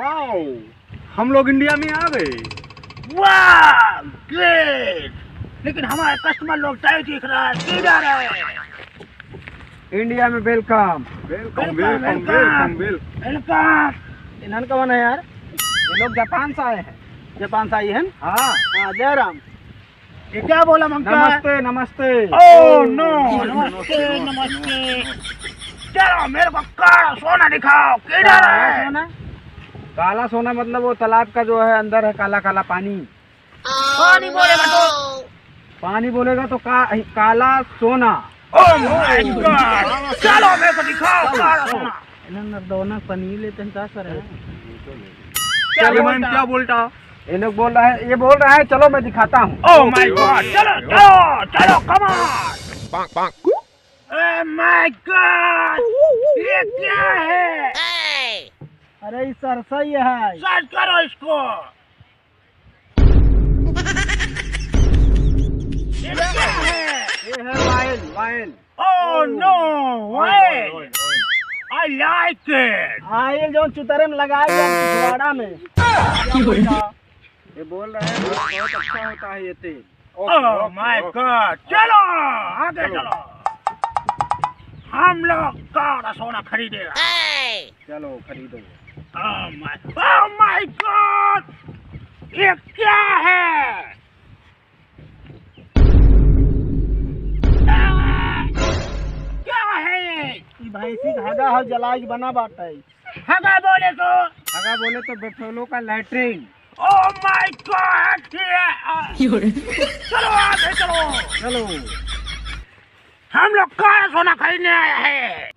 Wow, हम लोग India में आ गए। वाह ग्रेट, लेकिन हमारे कस्टमर लोग टाइट दिख रहा है, किधर है? इंडिया में welcome welcome welcome welcome welcome. इन्हन कौन है यार? ये लोग जापान से आए हैं। जापान से आई है? हाँ हाँ जयराम, ये क्या बोला मंका? नमस्ते नमस्ते। ओह नो, नमस्ते नमस्ते। चलो मेरे को काला सोना दिखाओ, किधर है? सोना? काला सोना मतलब वो तालाब का जो है अंदर है काला काला पानी। पानी बोलेगा तो? पानी बोलेगा तो काला सोना। ओह माय गॉड, चलो मेरे को दिखाओ काला सोना। इन्होंने दोनों पनीर लेते हैं क्या सर है? क्या बोलता? ये लोग बोल रहा है, ये बोल रहा है चलो मैं दिखाता हूँ। ओह माय गॉड, चलो चलो चलो, come on. Oh my God, ये क्या है? अरे ये सरसा ही है। सर्च करो इसको। ये क्या है? ये है while while. Oh no, while, I like it. आयल जो चुतरे में लगाए पिछवाड़ा में। ये बोल रहा है बहुत अच्छा होता है ये तेल। ओह माय गॉड, चलो आगे चलो, हम लोग काला सोना खरीदेगा। चलो खरीदो। ओह माय गॉड, ये क्या है? क्या है ये? भैंसी धागा है जलाई बना बाटा है। हगा बोले तो? हगा बोले तो बेफेलो का लैट्रिन। ओह माय गॉड, चलो आगे चलो। चलो हम लोग काला सोना खरीदने आया है।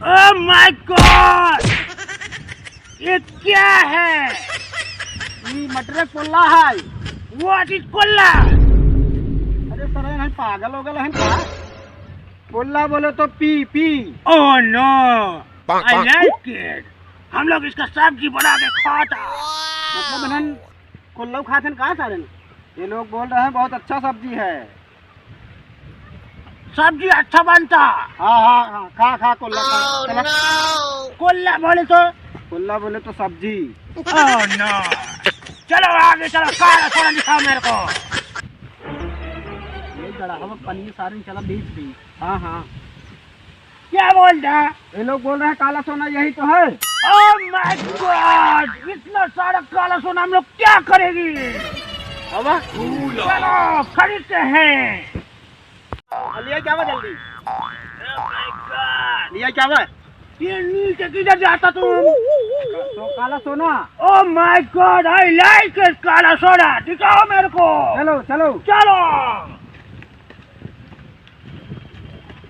ओह माय गॉड, ये क्या है? ये मटर कोल्ला है। What is कोल्ला? अरे सर है पागल हो गए हैं का? कोल्ला बोले तो पी पी। Oh no, I like it. हम लोग इसका सब्जी बना के खाता। मतलब इन्हन कोल्ला खाते हैं कहाँ सारे? ये लोग बोल रहे हैं बहुत अच्छा सब्जी है। सब्जी अच्छा बनता। हाँ हाँ हाँ, खा कोल्ला खा। चला। कोल्ला बोले तो? कोल्ला बोले तो सब्जी। ओह नो, चलो आगे चलो, काला सोना दिखाओ मेरे को। ये गड़ा हम पनीर सारे चला बीच भी। हाँ हाँ, क्या बोलता? ये लोग बोल रहे हैं काला सोना यही तो है। ओह माय गॉड, इतना सारा काला सोना हम लोग क्या करेगी? अब चलो खरीदते हैं। लिया क्या हुआ जल्दी? ओह माय गॉड, लिया क्या हुआ? ये नीचे किधर जाता तुम? तो काला सोना। Oh my God, I like it, काला सोना दिखाओ मेरे को। चलो चलो चलो।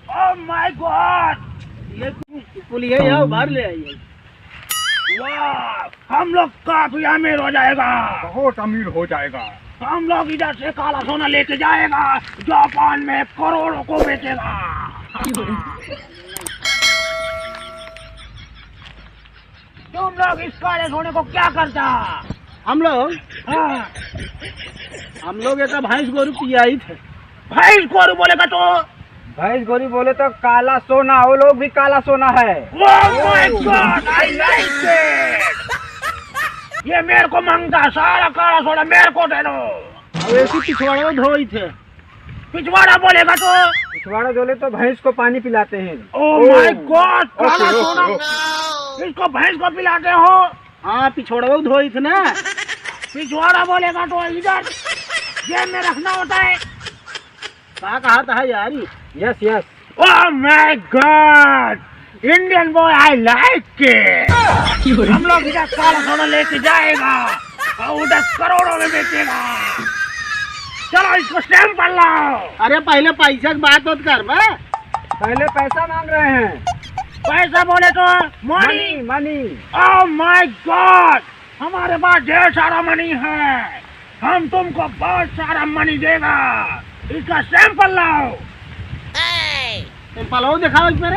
ओह माय गॉड, ये पुलिस है यहाँ बाहर ले आई। वाह, हम लोग काफी अमीर हो जाएगा। बहुत अमीर हो जाएगा। हम लोग इधर से काला सोना लेके जाएगा, जापान में करोड़ों को बेचेगा। तुम लोग इस काले सोने को क्या करता? हम लोग हाँ, एक भैंस गोरू पिया ही थे। भैंस गोरू बोलेगा तो? भैंस गोरी बोले तो काला सोना, वो लोग भी काला सोना है। Oh my God, I like it. ये मेरे को मांगता, सारा काला सोना मेरे को दे दो। अब ऐसी पिछवाड़ा धोई थे। पिछवाड़ा बोलेगा तो? पिछवाड़ा बोले तो भैंस को पानी पिलाते हैं। ओह माय गॉड, काला सोना इसको भैंस को पिलाते हो? हाँ पिछवाड़ा धोई थे ना। पिछवाड़ा बोलेगा तो इधर जेब में रखना होता है। कहा था यार? Yes yes. Oh my God, Indian boy, I like it. हम लोग इधर काला सोना लेके जाएगा और उधर करोड़ों में बेचेगा। चलो इसको स्टैम्प कर लाओ। अरे पहले पैसा की बात मत कर बे। पहले पैसा मांग रहे हैं। पैसा बोले तो? Money money. Oh my God, हमारे पास ढेर सारा मनी है, हम तुमको बहुत सारा मनी देगा। इसका सैंपल लाओ। सैंपल हो दिखाओ इस पर।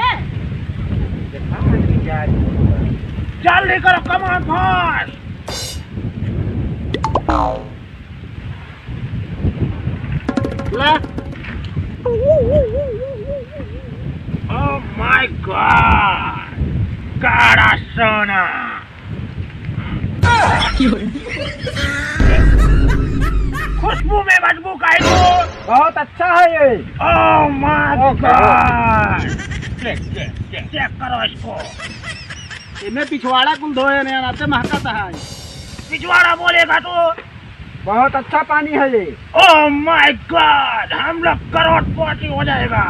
जल्दी करो, come on fast. Oh my God, काला सोना। खुशबू में बदबू का है तो बहुत अच्छा है ये। Oh my God. चेक करो इसको। इनमें पिछवाड़ा कुल धोए नहीं आते महकता है। पिछवाड़ा बोलेगा तो बहुत अच्छा पानी है ये। ओह माय गॉड, हम लोग करोड़पति हो जाएगा।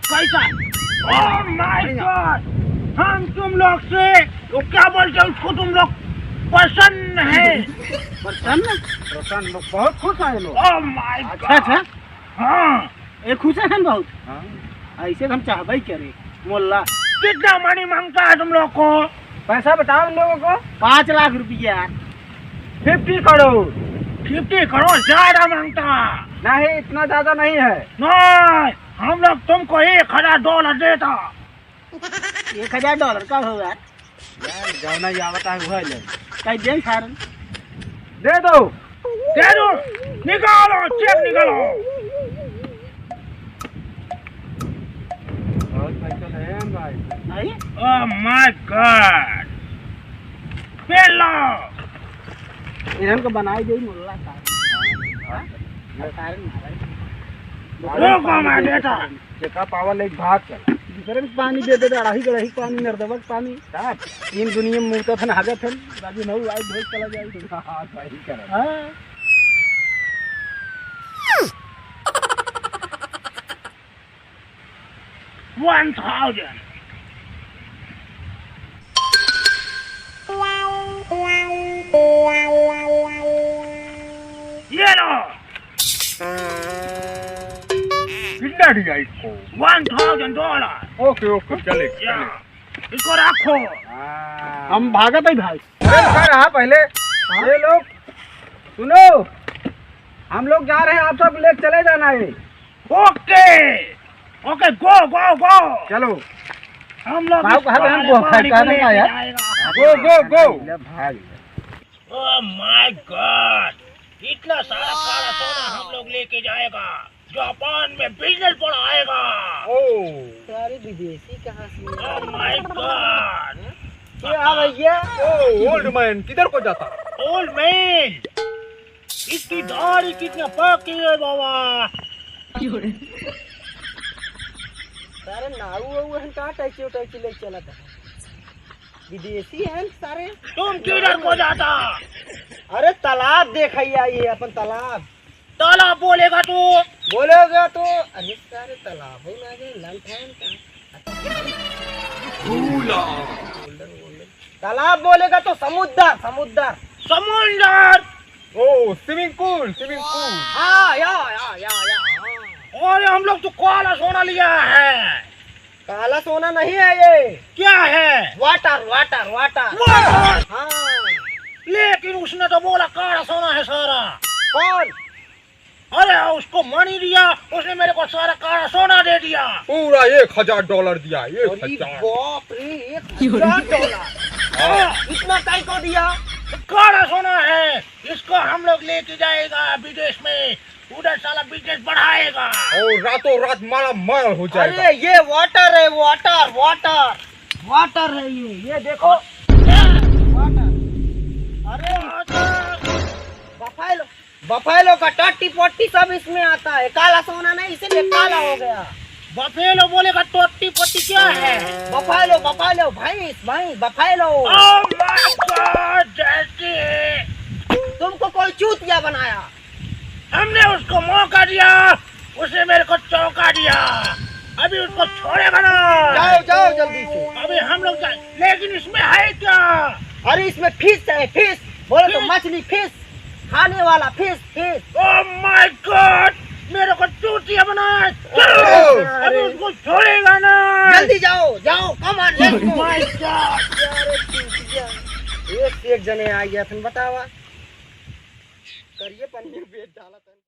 कैसा? ओह माय गॉड, हम तुम लोग से वो क्या बोलते हैं उसको, तुम लोग प्रसन्न है। प्रसन्न लोग बहुत खुश हैं लोग। ओह माय अच्छा गॉड। हाँ, ये खुश हैं बहुत। ऐसे हम चाहबे करे मोल्ला। कितना मनी मांगता है तुम लोग को? पैसा बताओ इन लोगों को। 5 लाख रुपया। 50 करोड़। 50 करोड़ ज्यादा मांगता। नहीं, इतना ज्यादा नहीं है। नहीं, हम लोग तुमको $1,000 देता। $1,000 का होगा यार। जाओ नहीं आवता है वो ले। कहीं दे सारन। दे दो। दे दो, निकालो चेक निकालो। बहुत पैसा है भाई। नहीं? ओह माय गॉड, पेलो इधर को बनाई दे मोल्ला सारन। रोको मैं देता। जेका पावर ले भाग चल। दूसरे में पानी दे दे, अड़ाही पानी नर्दवक पानी। साहब तीन दुनिया में मुर्ता था नागत है। बाकी नौ आई भेज चला जाए। हां सही कर। हां 1,000। ये लो। कितना दिया इसको? $1,000। ओके ओके चले या, इसको रखो। हम भागत है भाई। अरे रहा पहले ये लोग सुनो, हम लोग जा रहे हैं, आप सब ले चले जाना है। ओके ओके, गो गो गो। चलो हम लोग भाव कहा बहन को कहने का यार। गो गो गो भाग। ओह माय गॉड, इतना सारा काला सोना हम लोग लेके जाएगा, जापान में बिजनेस बढ़ाएगा। सारे विदेशी कहाँ से? ओह माय गॉड, क्या भैया? ओल्ड मैन किधर को जाता? ओल्ड मैन, इसकी दाढ़ी कितना पकी है बाबा। सारे नाऊ हैं कहाँ टैक्सी ले चला था। विदेशी हैं सारे। तुम किधर को जाता? अरे तालाब देखिए, ये अपन तालाब। तालाब बोलेगा तू? बोलेगा तो अरे सारे तालाब है ना, ये लंठन का तालाब बोलेगा तो समुद्र। समुंदर। ओ स्विमिंग पूल। हाँ या। और हम लोग तो काला सोना लिया है। काला सोना नहीं है ये। क्या है? वाटर। हाँ। लेकिन उसने तो बोला काला सोना है सारा। कौन? अरे उसको मनी दिया, उसने मेरे को सारा काला सोना दे दिया। पूरा $1,000 दिया। अरे बाप रे, $1,000। इतना काय को दिया? काला सोना है, इसको हम लोग लेके जाएगा विदेश में, उधर साला बिजनेस बढ़ाएगा। और रातों रात माला माल हो जाएगा। अरे ये वाटर है, वाटर है ये देखो। वाटर। अरे बफेलो का टट्टी पोट्टी सब इसमें आता है। काला सोना नहीं, इसीलिए काला हो गया। बफेलो बोलेगा टोटी पोटी क्या है? बफेलो भैंस buffalo. Oh my God daddy, तुमको कोई चूतिया बनाया? हमने उसको मौका दिया, उसने मेरे को चौका दिया। अभी उसको छोड़ेगा ना। जाओ जल्दी से। अभी हम लोग जाए, लेकिन इसमें है क्या? अरे इसमें फिश है, फिश बोले तो मछली, फिश खाने वाला फिश। ओह माय गॉड, मेरे को चूतिया बनाया। अभी उसको छोड़ेगा ना। जल्दी जाओ come on let's go. My God, एक जने आ गया, तुम बतावा करिए पन्नी में बेच डाला था।